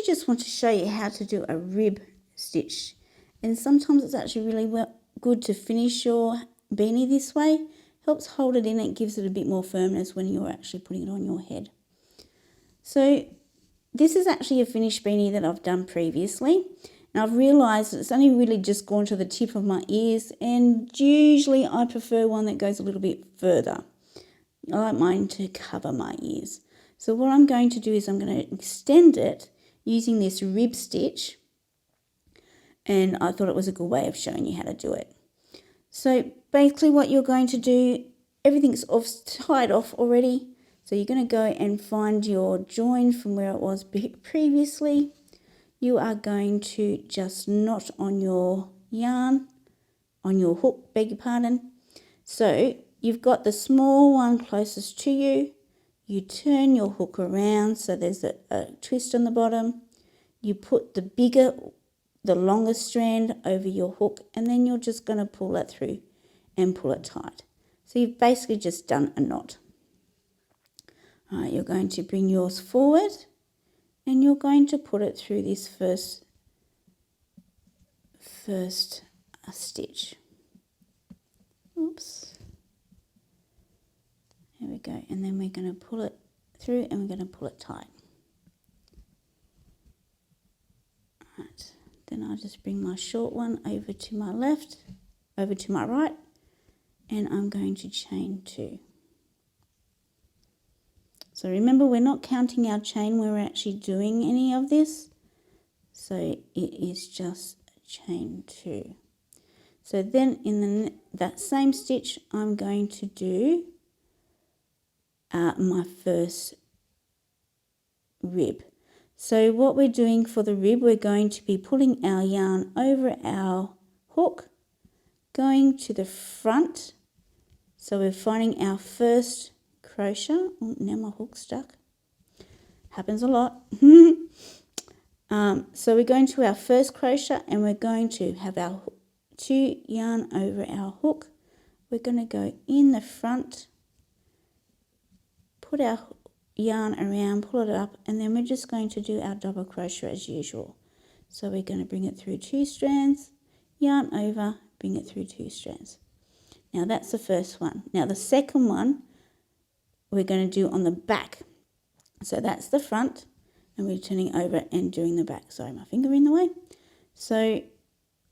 just want to show you how to do a rib stitch. And sometimes it's actually really good to finish your beanie this way. Helps hold it in, it gives it a bit more firmness when you're actually putting it on your head. So this is actually a finished beanie that I've done previously. And I've realised that it's only really just gone to the tip of my ears, and usually I prefer one that goes a little bit further. I like mine to cover my ears. So what I'm going to do is I'm going to extend it using this rib stitch, and I thought it was a good way of showing you how to do it. So basically what you're going to do, everything's tied off already, so you're going to go and find your join from where it was previously. You are going to just knot on your yarn, on your hook, beg your pardon. So you've got the small one closest to you. You turn your hook around so there's a twist on the bottom. You put the longer strand over your hook, and then you're just going to pull that through and pull it tight. So you've basically just done a knot. All right, you're going to bring yours forward, and you're going to put it through this first stitch. Oops. There we go. And then we're going to pull it through, and we're going to pull it tight. Right. Then I'll just bring my short one over to my left, over to my right, and I'm going to chain 2. So remember, we're not counting our chain when we're actually doing any of this. So it is just chain 2. So then in that same stitch, I'm going to do my first rib. So what we're doing for the rib, we're going to be pulling our yarn over our hook, going to the front. So we're finding our first crochet. Oh, now my hook's stuck. Happens a lot. So we're going to our first crochet, and we're going to have our 2 yarn over our hook. We're going to go in the front, put our yarn around, pull it up, and then we're just going to do our double crochet as usual. So we're going to bring it through 2 strands, yarn over, bring it through 2 strands. Now that's the first one. Now the second one we're going to do on the back. So that's the front, and we're turning over and doing the back. Sorry, my finger in the way. So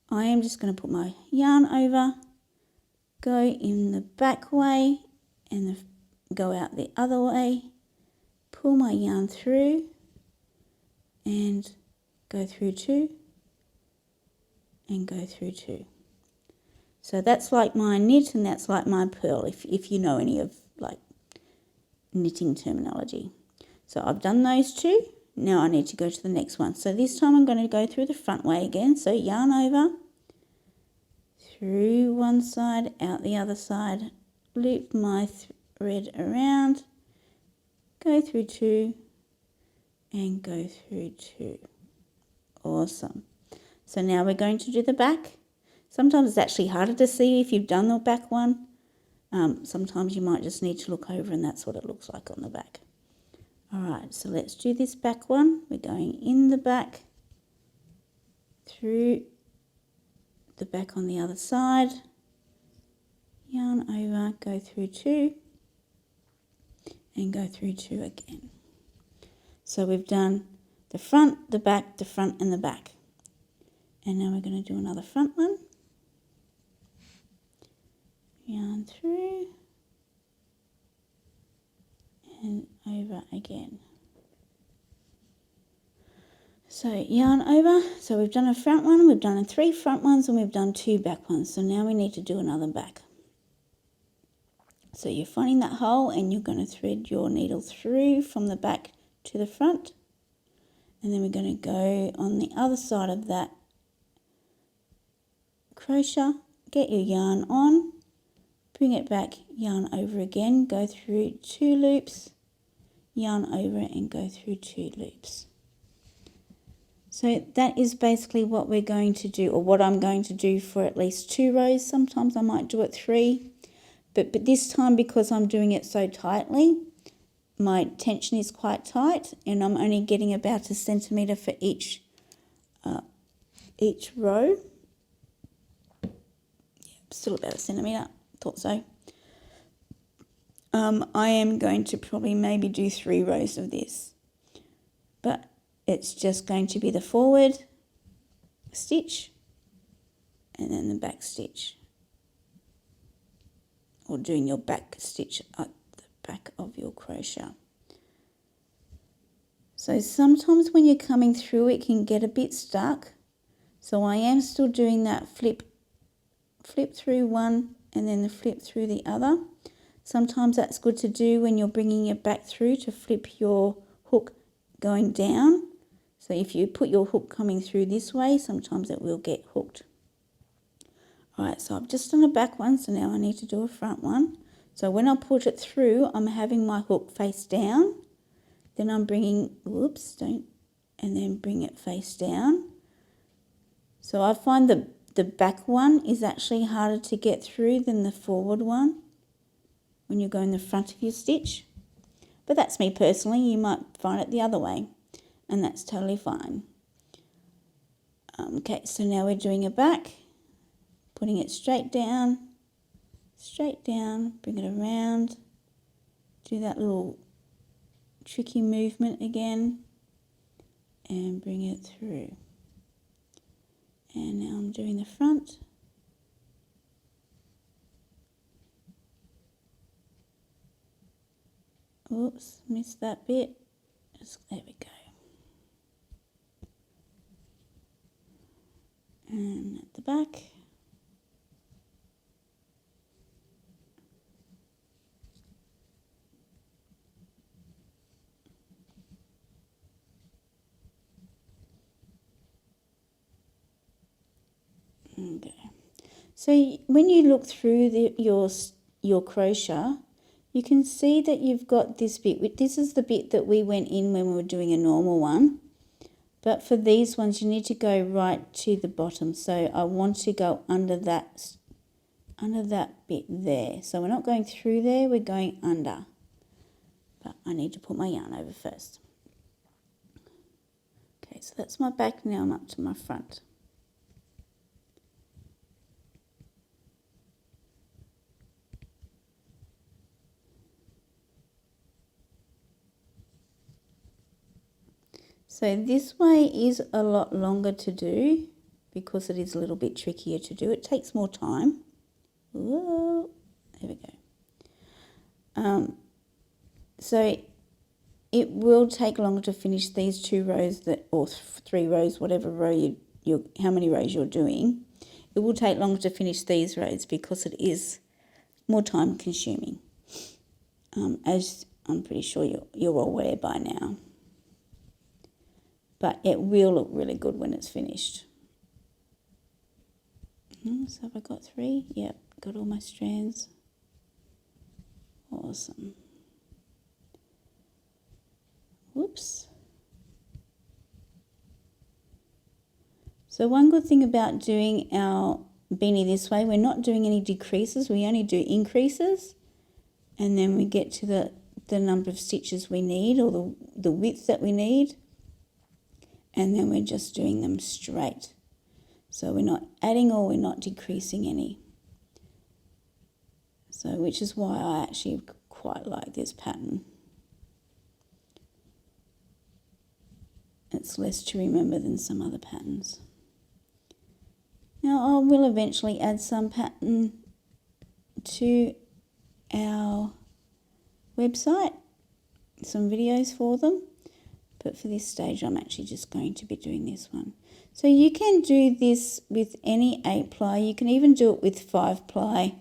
I am just going to put my yarn over, go in the back way, and go out the other way, pull my yarn through, and go through 2, and go through 2. So that's like my knit, and that's like my purl, if you know any of like knitting terminology. So I've done those 2. Now I need to go to the next one. So this time I'm going to go through the front way again. So yarn over, through one side, out the other side, loop my thread around, go through 2, and go through 2. Awesome. So now we're going to do the back. Sometimes it's actually harder to see if you've done the back one. Sometimes you might just need to look over, and that's what it looks like on the back. Alright, so let's do this back one. We're going in the back, through the back on the other side, yarn over, go through 2, and go through 2 again. So we've done the front, the back, the front, and the back. And now we're going to do another front one. Yarn through, and over again. So yarn over, so we've done a front one, we've done 3 front ones, and we've done 2 back ones. So now we need to do another back. So you're finding that hole, and you're going to thread your needle through from the back to the front, and then we're going to go on the other side of that crochet, get your yarn on, bring it back, yarn over again, go through 2 loops, yarn over and go through 2 loops. So that is basically what we're going to do, or what I'm going to do for at least 2 rows. Sometimes I might do it 3, but this time, because I'm doing it so tightly, my tension is quite tight, and I'm only getting about 1 centimetre for each row. Still about 1 centimetre, thought so. I am going to probably maybe do 3 rows of this, but it's just going to be the forward stitch and then the back stitch, or doing your back stitch at the back of your crochet. So sometimes when you're coming through it can get a bit stuck, so I am still doing that flip through one and then the flip through the other. Sometimes that's good to do when you're bringing it back through, to flip your hook going down. So if you put your hook coming through this way, sometimes it will get hooked. Alright, so I've just done a back one, so now I need to do a front one. So when I put it through, I'm having my hook face down, then I'm bringing, and then bring it face down. So I find the back one is actually harder to get through than the forward one when you go in the front of your stitch. But that's me personally, you might find it the other way, and that's totally fine. Okay, so now we're doing a back, putting it straight down, bring it around, do that little tricky movement again, and bring it through. And now I'm doing the front. Oops, missed that bit. There we go. And at the back. Okay. So when you look through your crochet, you can see that you've got this bit. This is the bit that we went in when we were doing a normal one. But for these ones, you need to go right to the bottom. So I want to go under that bit there. So we're not going through there, we're going under. But I need to put my yarn over first. Okay, so that's my back. Now I'm up to my front. So this way is a lot longer to do because it is a little bit trickier to do. It takes more time. Whoa, there we go. So it will take longer to finish these 2 rows or 3 rows, whatever row how many rows you're doing. It will take longer to finish these rows because it is more time consuming, as I'm pretty sure you're aware by now. But it will look really good when it's finished. So have I got 3? Yep, got all my strands. Awesome. Whoops. So one good thing about doing our beanie this way, we're not doing any decreases, we only do increases, and then we get to the number of stitches we need, or the width that we need, and then we're just doing them straight. So we're not adding or we're not decreasing any. So which is why I actually quite like this pattern. It's less to remember than some other patterns. Now I will eventually add some pattern to our website, some videos for them. But for this stage, I'm actually just going to be doing this one. So you can do this with any 8-ply. You can even do it with 5-ply,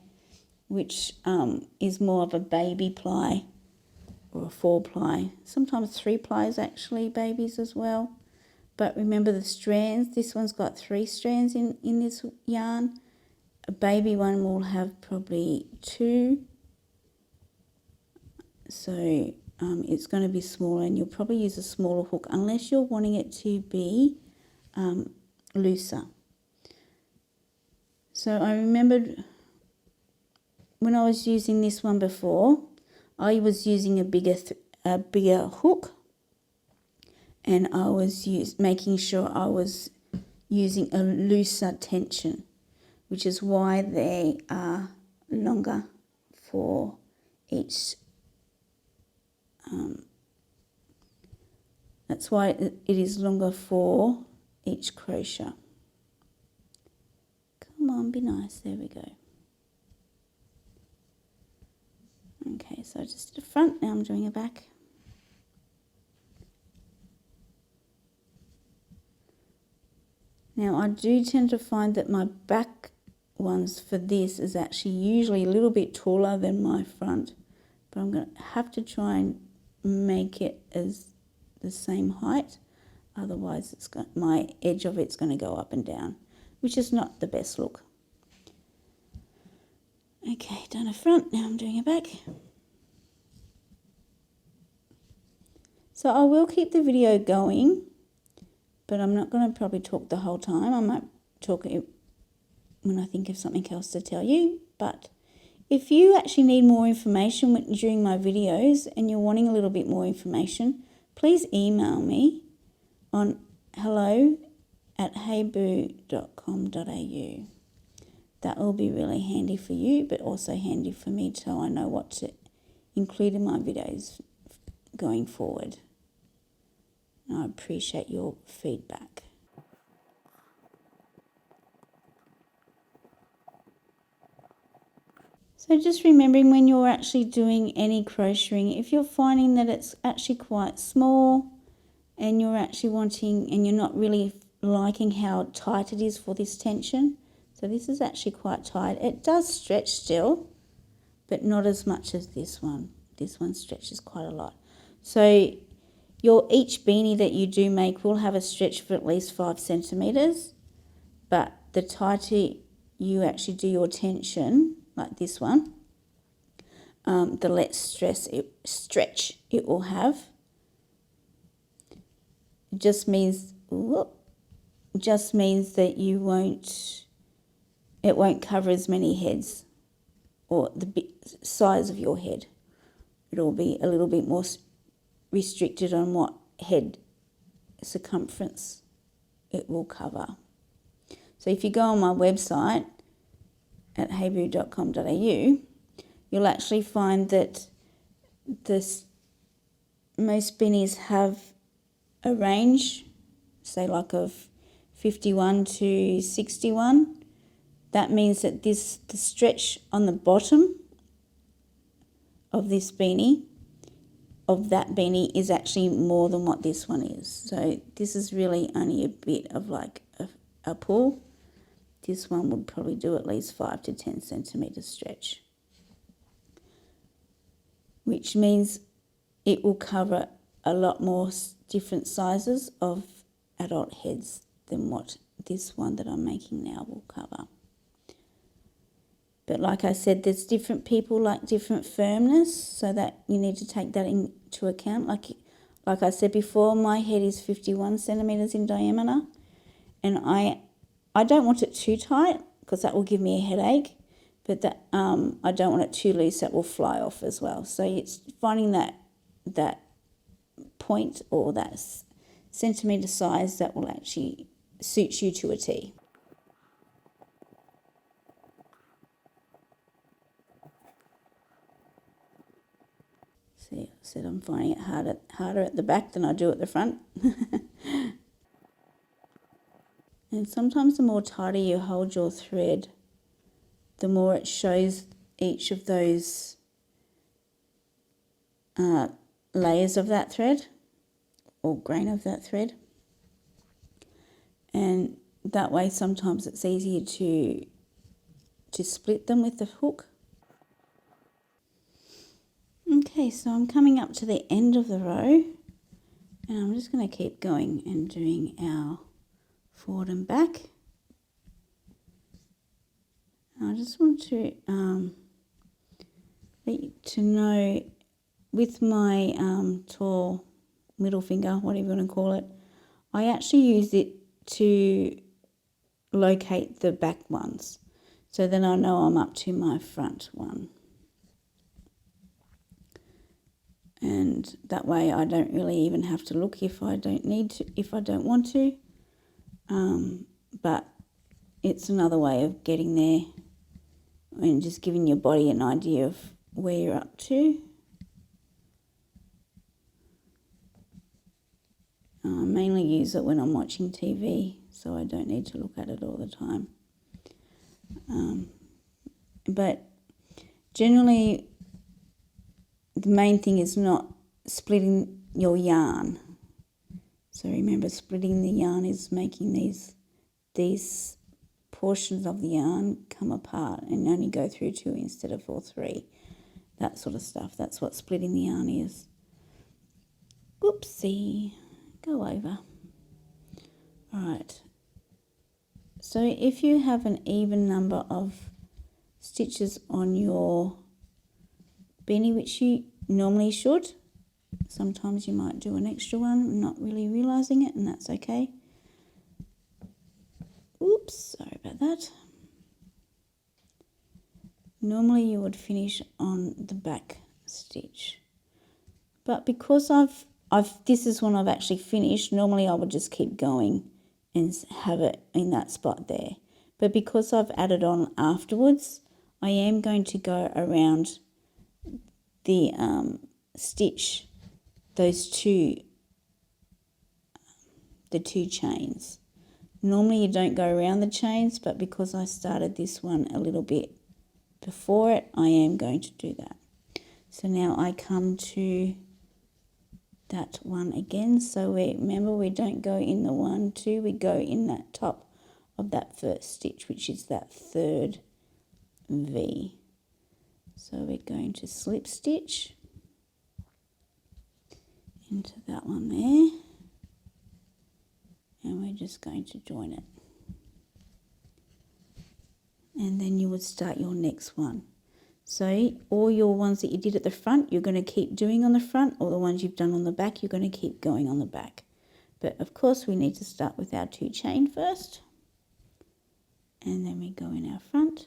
which is more of a baby ply, or a 4-ply. Sometimes 3-ply is actually babies as well. But remember the strands. This one's got 3 strands in this yarn. A baby one will have probably 2. So it's going to be smaller, and you'll probably use a smaller hook unless you're wanting it to be looser. So I remembered when I was using this one before, I was using a bigger a bigger hook, and I was making sure I was using a looser tension, which is why they are longer for each. That's why it is longer for each crochet. Come on, be nice. There we go. Okay, so I just did a front, now I'm doing a back. Now I do tend to find that my back ones for this is actually usually a little bit taller than my front, but I'm going to have to try and make it as the same height, otherwise my edge of it's going to go up and down, which is not the best look. Okay, done a front, now I'm doing a back. So I will keep the video going, but I'm not going to probably talk the whole time. I might talk it when I think of something else to tell you. But if you actually need more information during my videos and you're wanting a little bit more information, please email me on hello@heyboo.com.au. That will be really handy for you, but also handy for me so I know what to include in my videos going forward. And I appreciate your feedback. So just remembering when you're actually doing any crocheting, if you're finding that it's actually quite small and you're actually wanting, and you're not really liking how tight it is for this tension, so this is actually quite tight. It does stretch still, but not as much as this one. This one stretches quite a lot. So each beanie that you do make will have a stretch of at least 5 centimetres, but the tighter you actually do your tension, like this one, the less stretch it will have. It just means that it won't cover as many heads, or the size of your head. It'll be a little bit more restricted on what head circumference it will cover. So if you go on my website at heyboo.com.au, you'll actually find that most beanies have a range, say like of 51 to 61. That means that the stretch on the bottom of this beanie, of that beanie, is actually more than what this one is. So this is really only a bit of like a pull. This one would probably do at least 5 to 10 centimetres stretch, which means it will cover a lot more different sizes of adult heads than what this one that I'm making now will cover. But like I said, there's different people like different firmness, so that you need to take that into account. Like I said before, my head is 51 centimetres in diameter, and I don't want it too tight because that will give me a headache, but I don't want it too loose, that will fly off as well. So it's finding that point or that centimetre size that will actually suit you to a T. See, I said I'm finding it harder at the back than I do at the front. And sometimes the more tighter you hold your thread, the more it shows each of those layers of that thread, or grain of that thread. And that way sometimes it's easier to split them with the hook. Okay, so I'm coming up to the end of the row, and I'm just going to keep going and doing our forward and back. I just want to let you to know, with my tall middle finger, whatever you want to call it, I actually use it to locate the back ones, so then I know I'm up to my front one. And that way I don't really even have to look if I don't need to, if I don't want to. But it's another way of getting there and just giving your body an idea of where you're up to. I mainly use it when I'm watching TV, so I don't need to look at it all the time. But generally, the main thing is not splitting your yarn. So remember, splitting the yarn is making these portions of the yarn come apart and only go through 2 instead of all 3. That sort of stuff. That's what splitting the yarn is. Oopsie. Go over. Alright. So if you have an even number of stitches on your beanie, which you normally should, sometimes you might do an extra one, not really realising it, and that's okay. Oops, sorry about that. Normally you would finish on the back stitch, but because this is when I've actually finished, normally I would just keep going and have it in that spot there. But because I've added on afterwards, I am going to go around the stitch, the 2 chains. Normally you don't go around the chains, but because I started this one a little bit before it, I am going to do that. So now I come to that one again. So remember, we don't go in the 1, 2, we go in that top of that first stitch, which is that 3rd V. So we're going to slip stitch into that one there, and we're just going to join it. And then you would start your next one. So all your ones that you did at the front, you're going to keep doing on the front, or the ones you've done on the back, you're going to keep going on the back. But of course we need to start with our 2 chain first, and then we go in our front.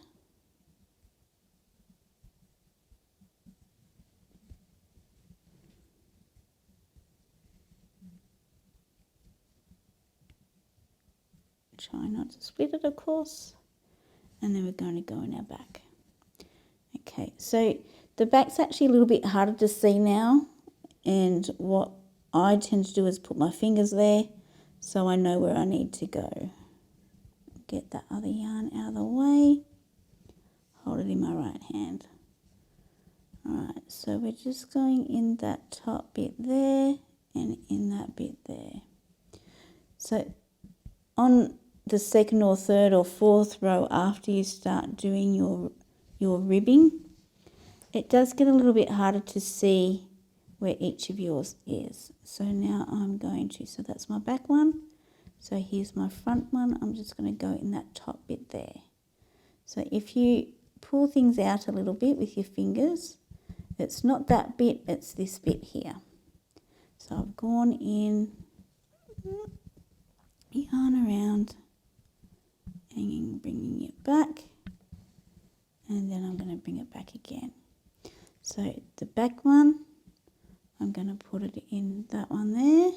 Try not to split it, of course. And then we're going to go in our back. Okay, so the back's actually a little bit harder to see now, and what I tend to do is put my fingers there so I know where I need to go. Get that other yarn out of the way, hold it in my right hand. Alright, so we're just going in that top bit there and in that bit there. So on the 2nd or 3rd or 4th row after you start doing your ribbing, it does get a little bit harder to see where each of yours is. So now I'm going to, so that's my back one. So here's my front one. I'm just going to go in that top bit there. So if you pull things out a little bit with your fingers, it's not that bit, it's this bit here. So I've gone in, yarn around, and bringing it back, and then I'm going to bring it back again. So the back one, I'm going to put it in that one there,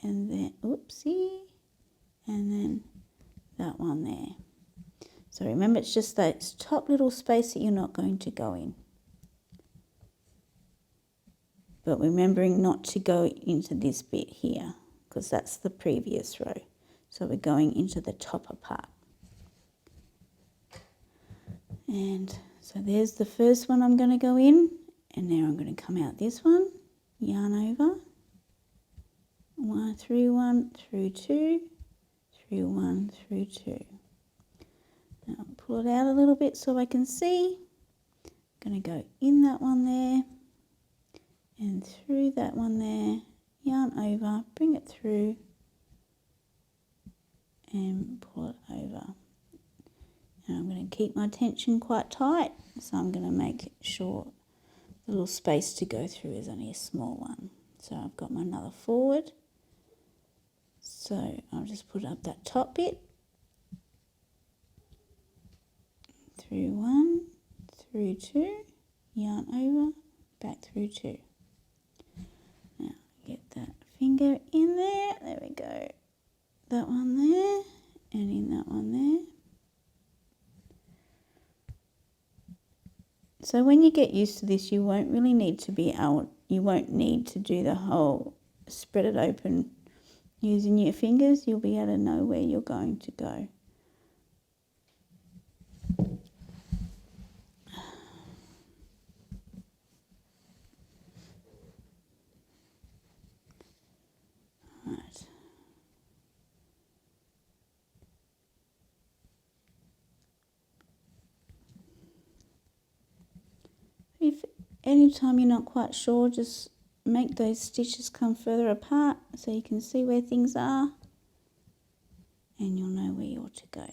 and then, oopsie, and then that one there. So remember, it's just that top little space that you're not going to go in. But remembering not to go into this bit here, because that's the previous row. So we're going into the topper part. And so there's the first one I'm going to go in, and now I'm going to come out this one, yarn over, 1 through 1 through 2, through 1 through 2. Now pull it out a little bit so I can see. I'm going to go in that one there and through that one there, yarn over, bring it through and pull it over. And I'm going to keep my tension quite tight, so I'm going to make sure the little space to go through is only a small one. So I've got my another forward. So I'll just put up that top bit, through 1, through 2, yarn over, back through 2. finger in there. There we go. That one there, and in that one there. So when you get used to this, you won't really need to be out. You won't need to do the whole spread it open using your fingers. You'll be able to know where you're going to go. Right. If anytime you're not quite sure, just make those stitches come further apart so you can see where things are, and you'll know where you ought to go.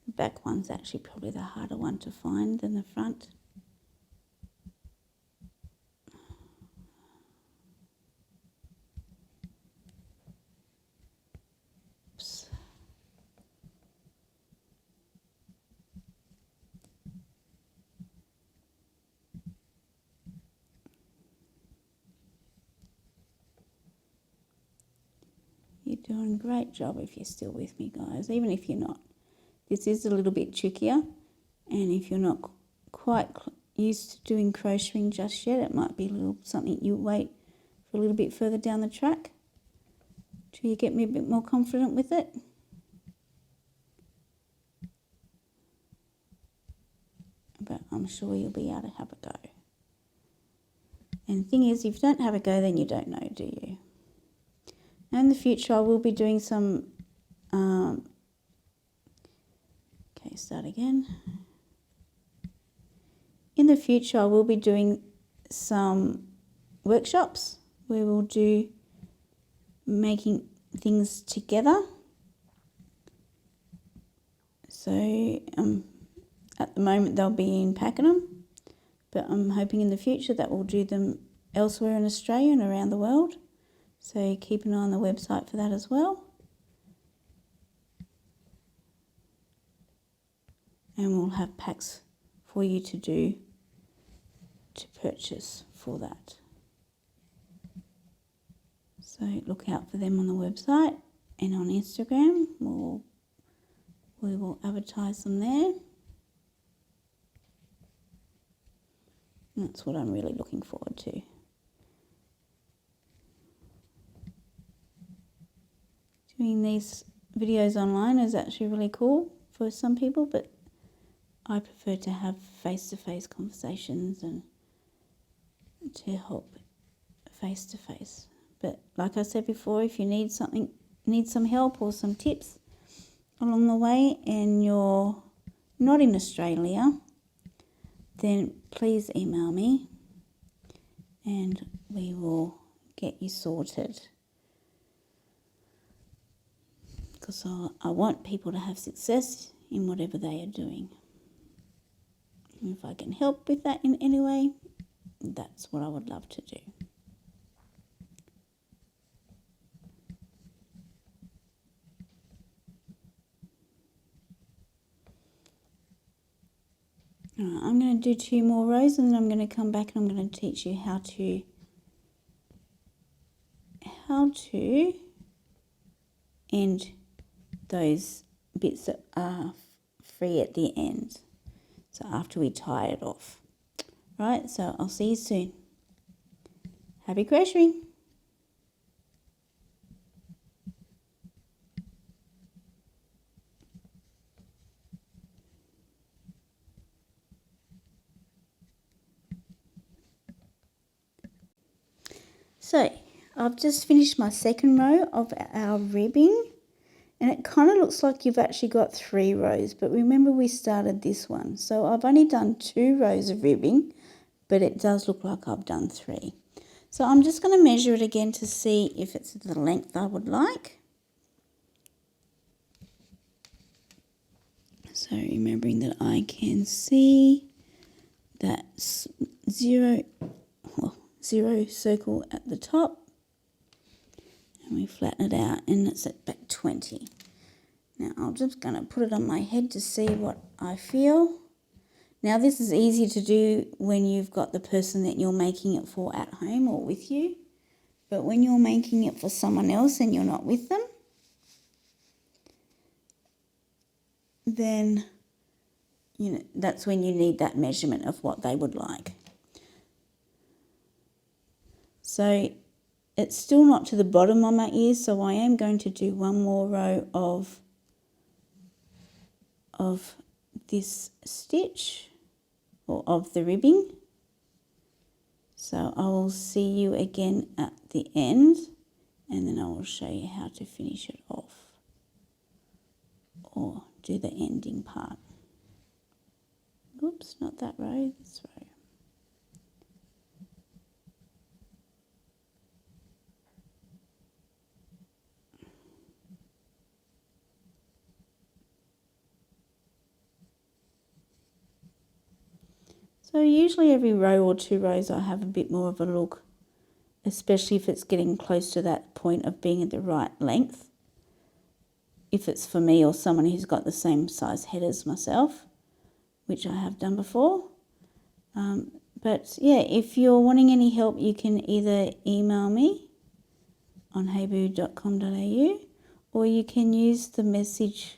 The back one's actually probably the harder one to find than the front. Oops. You're doing a great job if you're still with me, guys, even if you're not. This is a little bit trickier, and if you're not quite used to doing crocheting just yet, it might be a little something you wait for a little bit further down the track till you get me a bit more confident with it. But I'm sure you'll be able to have a go. And the thing is, if you don't have a go, then you don't know, do you? And in the future, I will be doing some, okay, start again. In the future, I will be doing some workshops where we'll do making things together. So at the moment, they'll be in Pakenham, but I'm hoping in the future that we'll do them elsewhere in Australia and around the world. So keep an eye on the website for that as well. And we'll have packs for you to purchase for that. So look out for them on the website and on Instagram. We will advertise them there. And that's what I'm really looking forward to. Doing these videos online is actually really cool for some people, but I prefer to have face-to-face conversations and to help face-to-face. But like I said before, if you need some help or some tips along the way and you're not in Australia, then please email me and we will get you sorted. Because I want people to have success in whatever they are doing. And if I can help with that in any way, that's what I would love to do. Alright, I'm going to do 2 more rows and then I'm going to come back and I'm going to teach you how to end those bits that are free at the end. So after we tie it off. Right, so I'll see you soon. Happy crocheting! So I've just finished my second row of our ribbing. And it kind of looks like you've actually got 3 rows, but remember we started this one. So I've only done 2 rows of ribbing, but it does look like I've done 3. So I'm just going to measure it again to see if it's the length I would like. So remembering that I can see that zero circle at the top. And we flatten it out and it's at back 20. Now I'm just going to put it on my head to see what I feel. Now this is easy to do when you've got the person that you're making it for at home or with you. But when you're making it for someone else and you're not with them, then that's when you need that measurement of what they would like. So it's still not to the bottom of my ears, so I am going to do one more row of this stitch, or of the ribbing. So I will see you again at the end, and then I will show you how to finish it off or do the ending part. Oops, not that row, this row. So usually every row or 2 rows I have a bit more of a look, especially if it's getting close to that point of being at the right length. If it's for me or someone who's got the same size head as myself, which I have done before. But yeah, if you're wanting any help, you can either email me on heyboo.com.au, or you can use the message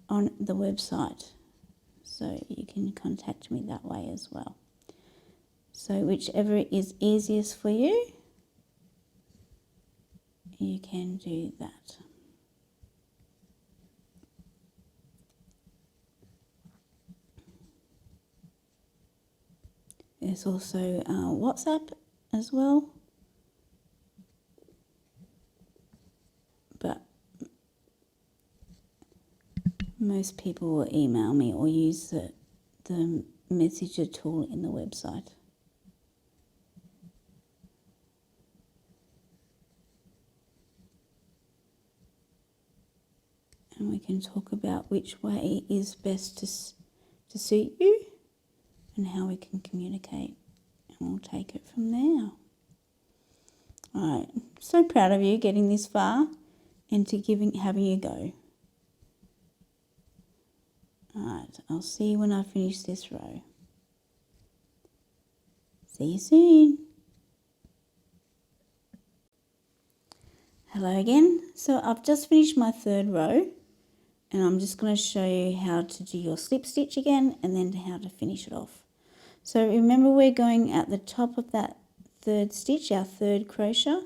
on the website. So you can contact me that way as well. So whichever is easiest for you, you can do that. There's also WhatsApp as well, but most people will email me or use the messenger tool in the website. And we can talk about which way is best to suit you and how we can communicate. And we'll take it from there. All right, so proud of you getting this far and having a go. Alright, I'll see you when I finish this row. See you soon. Hello again. So I've just finished my 3rd row, and I'm just going to show you how to do your slip stitch again and then how to finish it off. So remember, we're going at the top of that 3rd stitch, our 3rd crochet,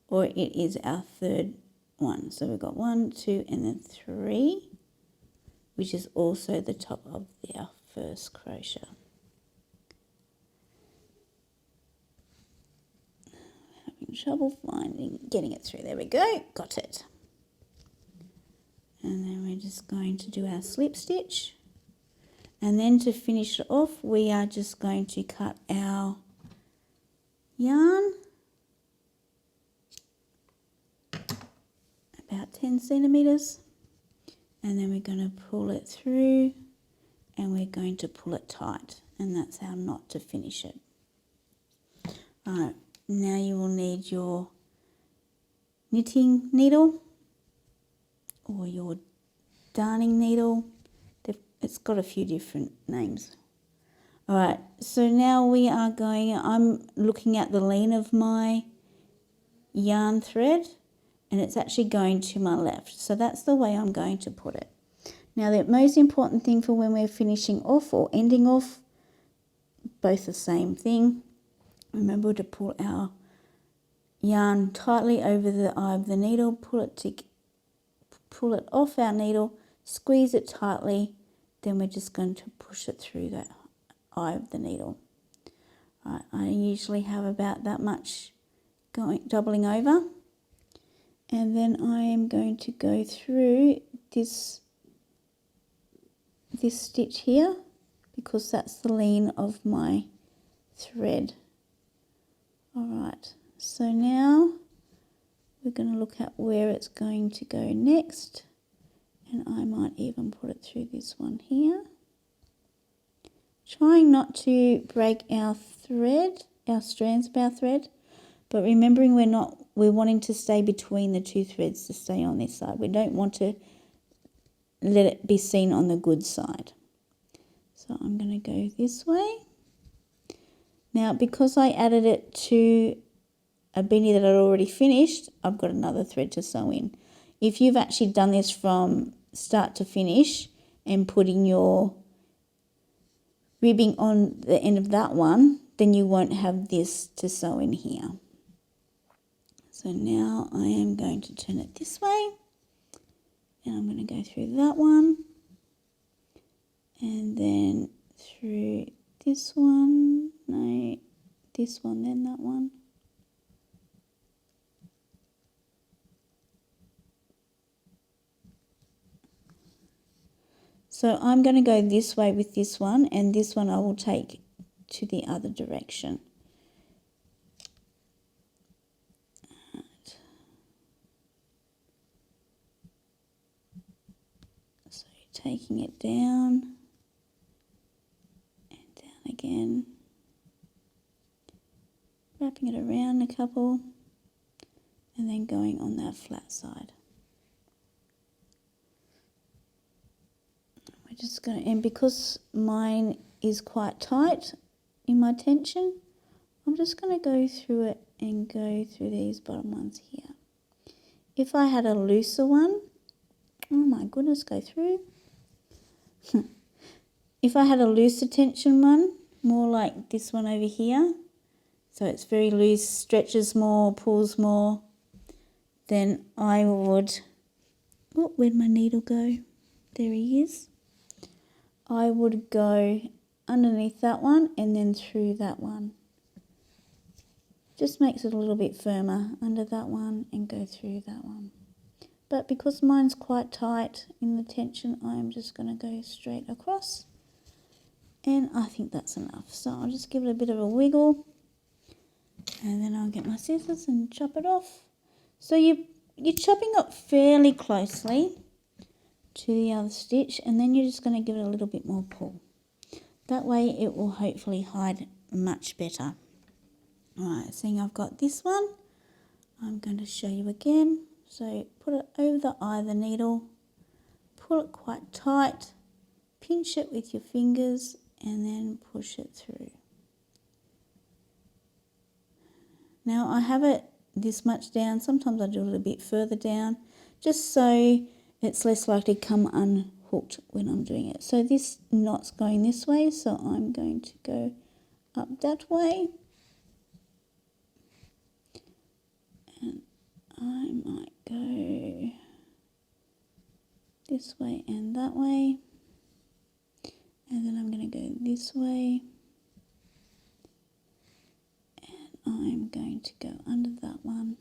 or it is our 3rd one. So we've got 1, 2 and then 3. Which is also the top of our 1st crochet. Having trouble getting it through. There we go, got it. And then we're just going to do our slip stitch. And then to finish it off, we are just going to cut our yarn about 10 centimetres. And then we're going to pull it through and we're going to pull it tight, and that's our knot to finish it. Alright, now you will need your knitting needle or your darning needle. It's got a few different names. Alright, so now I'm looking at the lean of my yarn thread, and it's actually going to my left. So that's the way I'm going to put it. Now the most important thing for when we're finishing off or ending off, both the same thing, remember to pull our yarn tightly over the eye of the needle, pull it off our needle, squeeze it tightly, then we're just going to push it through that eye of the needle. Right, I usually have about that much doubling over. And then I am going to go through this stitch here, because that's the lean of my thread. Alright, so now we're going to look at where it's going to go next, and I might even put it through this one here. Trying not to break our thread, our strands of our thread, but remembering we're wanting to stay between the 2 threads to stay on this side. We don't want to let it be seen on the good side. So I'm going to go this way. Now, because I added it to a beanie that I'd already finished, I've got another thread to sew in. If you've actually done this from start to finish and putting your ribbing on the end of that one, then you won't have this to sew in here. So now I am going to turn it this way, and I'm going to go through that one, and then through this one, no, this one, then that one. So I'm going to go this way with this one, and this one I will take to the other direction. Right. So taking it down and down again, wrapping it around a couple, and then going on that flat side. We're just going to, and because mine is quite tight in my tension, I'm just going to go through it and go through these bottom ones here. If I had a looser one, oh my goodness, go through. If I had a looser tension one, more like this one over here, so it's very loose, stretches more, pulls more, then I would, oh, where'd my needle go? There he is. I would go underneath that one and then through that one. Just makes it a little bit firmer under that one and go through that one. But because mine's quite tight in the tension, I'm just going to go straight across. And I think that's enough. So I'll just give it a bit of a wiggle. And then I'll get my scissors and chop it off. So you're chopping it fairly closely to the other stitch, and then you're just going to give it a little bit more pull. That way it will hopefully hide much better. Alright, seeing I've got this one, I'm going to show you again. So put it over the eye of the needle, pull it quite tight, pinch it with your fingers, and then push it through. Now I have it this much down, sometimes I do a little bit further down, just so it's less likely to come unhooked when I'm doing it. So this knot's going this way, so I'm going to go up that way. And I might go this way and that way. And then I'm going to go this way. And I'm going to go under that one.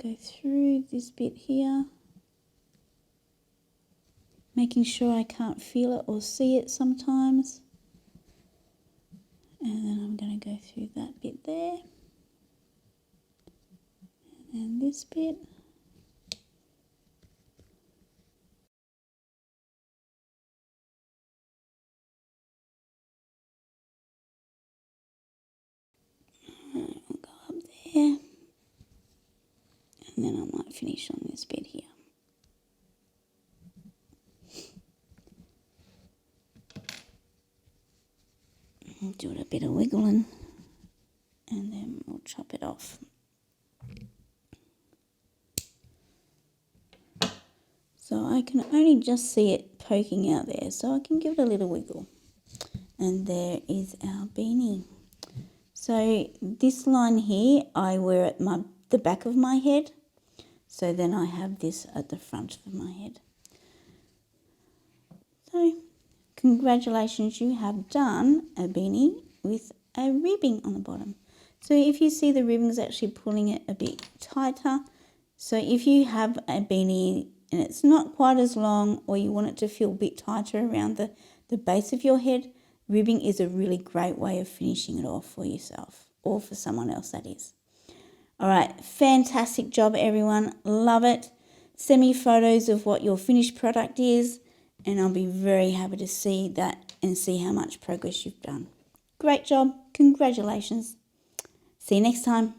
Go through this bit here. Making sure I can't feel it or see it sometimes. And then I'm going to go through that bit there. And this bit. I'll go up there. And then I might finish on this bit here. Do it a bit of wiggling, and then we'll chop it off. So I can only just see it poking out there, so I can give it a little wiggle. And there is our beanie. So this line here, I wear at the back of my head. So then I have this at the front of my head. So congratulations, you have done a beanie with a ribbing on the bottom. So if you see the ribbing's actually pulling it a bit tighter. So if you have a beanie and it's not quite as long, or you want it to feel a bit tighter around the base of your head, ribbing is a really great way of finishing it off for yourself, or for someone else, that is. All right, fantastic job, everyone. Love it. Send me photos of what your finished product is, and I'll be very happy to see that and see how much progress you've done. Great job. Congratulations. See you next time.